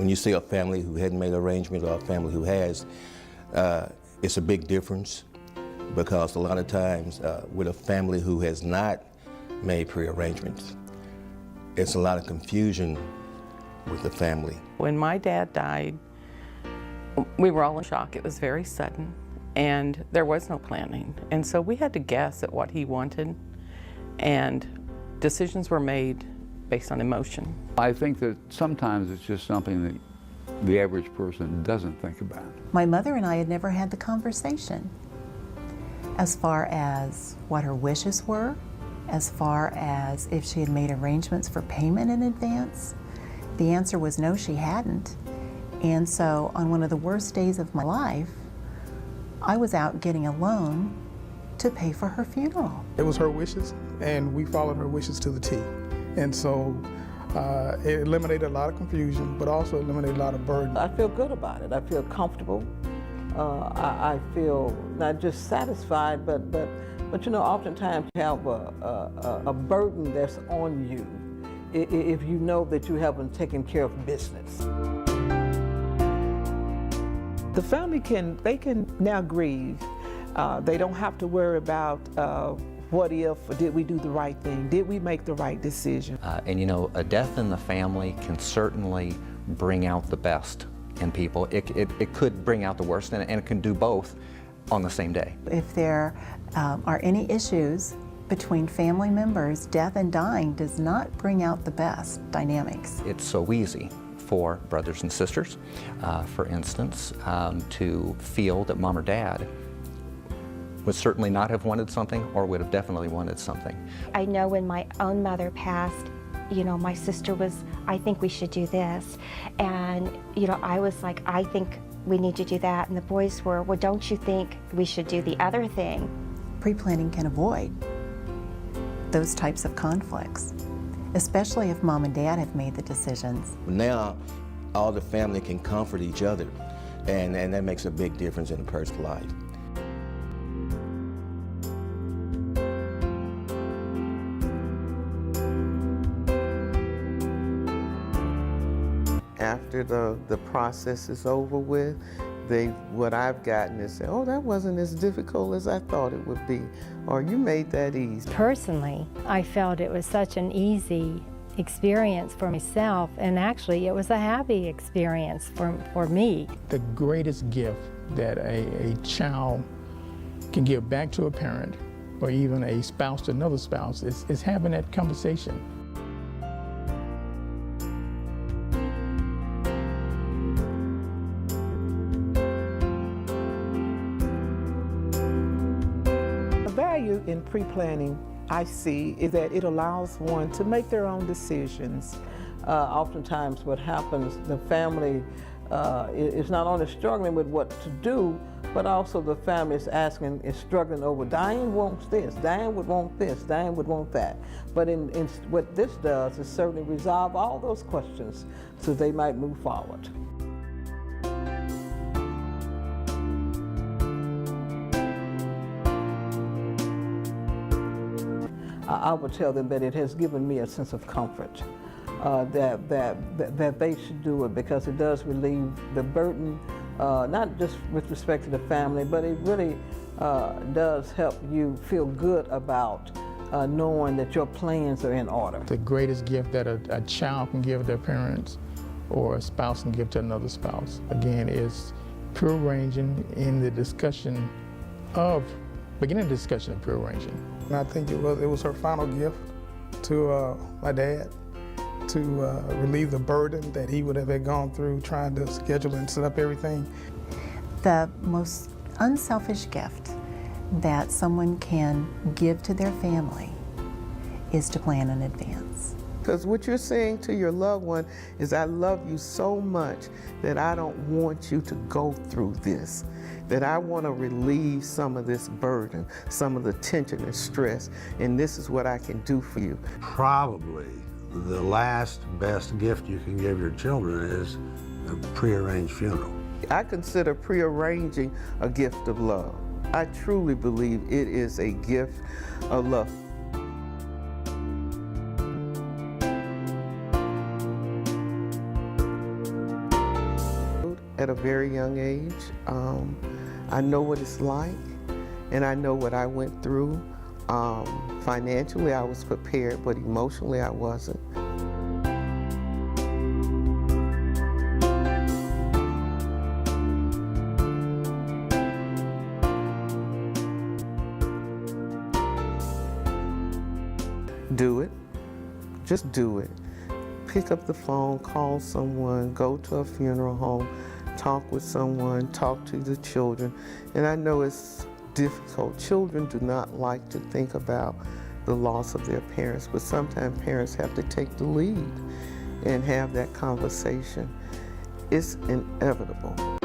When you see a family who hadn't made arrangements or a family who has, it's a big difference, because a lot of times with a family who has not made pre-arrangements, it's a lot of confusion with the family. When my dad died, we were all in shock. It was very sudden, and there was no planning. And so we had to guess at what he wanted, and decisions were made based on emotion. I think that sometimes it's just something that the average person doesn't think about. My mother and I had never had the conversation as far as what her wishes were, as far as if she had made arrangements for payment in advance. The answer was no, she hadn't. And so on one of the worst days of my life, I was out getting a loan to pay for her funeral. It was her wishes, and we followed her wishes to the T. And so it eliminated a lot of confusion, but also eliminated a lot of burden. I feel good about it. I feel comfortable. I feel not just satisfied, but you know, oftentimes you have a burden that's on you if you know that you haven't taken care of business. The family can now grieve. They don't have to worry about what if, or did we do the right thing? Did we make the right decision? And you know, a death in the family can certainly bring out the best in people. It could bring out the worst, and it can do both on the same day. If there are any issues between family members, death and dying does not bring out the best dynamics. It's so easy for brothers and sisters, for instance, to feel that mom or dad would certainly not have wanted something, or would have definitely wanted something. I know when my own mother passed, you know, my sister was, I think we should do this. And, you know, I was like, I think we need to do that. And the boys were, well, don't you think we should do the other thing? Pre-planning can avoid those types of conflicts, especially if mom and dad have made the decisions. Now, all the family can comfort each other, and that makes a big difference in a person's life. After the process is over with, what I've gotten is say, oh, that wasn't as difficult as I thought it would be, or you made that easy. Personally, I felt it was such an easy experience for myself, and actually it was a happy experience for me. The greatest gift that a child can give back to a parent, or even a spouse to another spouse, is having that conversation. In pre-planning, I see is that it allows one to make their own decisions. Oftentimes what happens, the family is not only struggling with what to do, but also the family is struggling over, Diane wants this, Diane would want this, Diane would want that. But in what this does is certainly resolve all those questions so they might move forward. I would tell them that it has given me a sense of comfort, that they should do it, because it does relieve the burden, not just with respect to the family, but it really does help you feel good about knowing that your plans are in order. The greatest gift that a child can give their parents, or a spouse can give to another spouse, again, is prearranging in the discussion of, beginning the discussion of prearranging. And I think it was her final gift to my dad, to relieve the burden that he would have had gone through trying to schedule and set up everything. The most unselfish gift that someone can give to their family is to plan in advance. Because what you're saying to your loved one is, I love you so much that I don't want you to go through this, that I want to relieve some of this burden, some of the tension and stress, and this is what I can do for you. Probably the last best gift you can give your children is a prearranged funeral. I consider prearranging a gift of love. I truly believe it is a gift of love. at a very young age. I know what it's like, and I know what I went through. Financially, I was prepared, but emotionally, I wasn't. Do it. Just do it. Pick up the phone, call someone, go to a funeral home, talk with someone, talk to the children. And I know it's difficult. Children do not like to think about the loss of their parents, but sometimes parents have to take the lead and have that conversation. It's inevitable.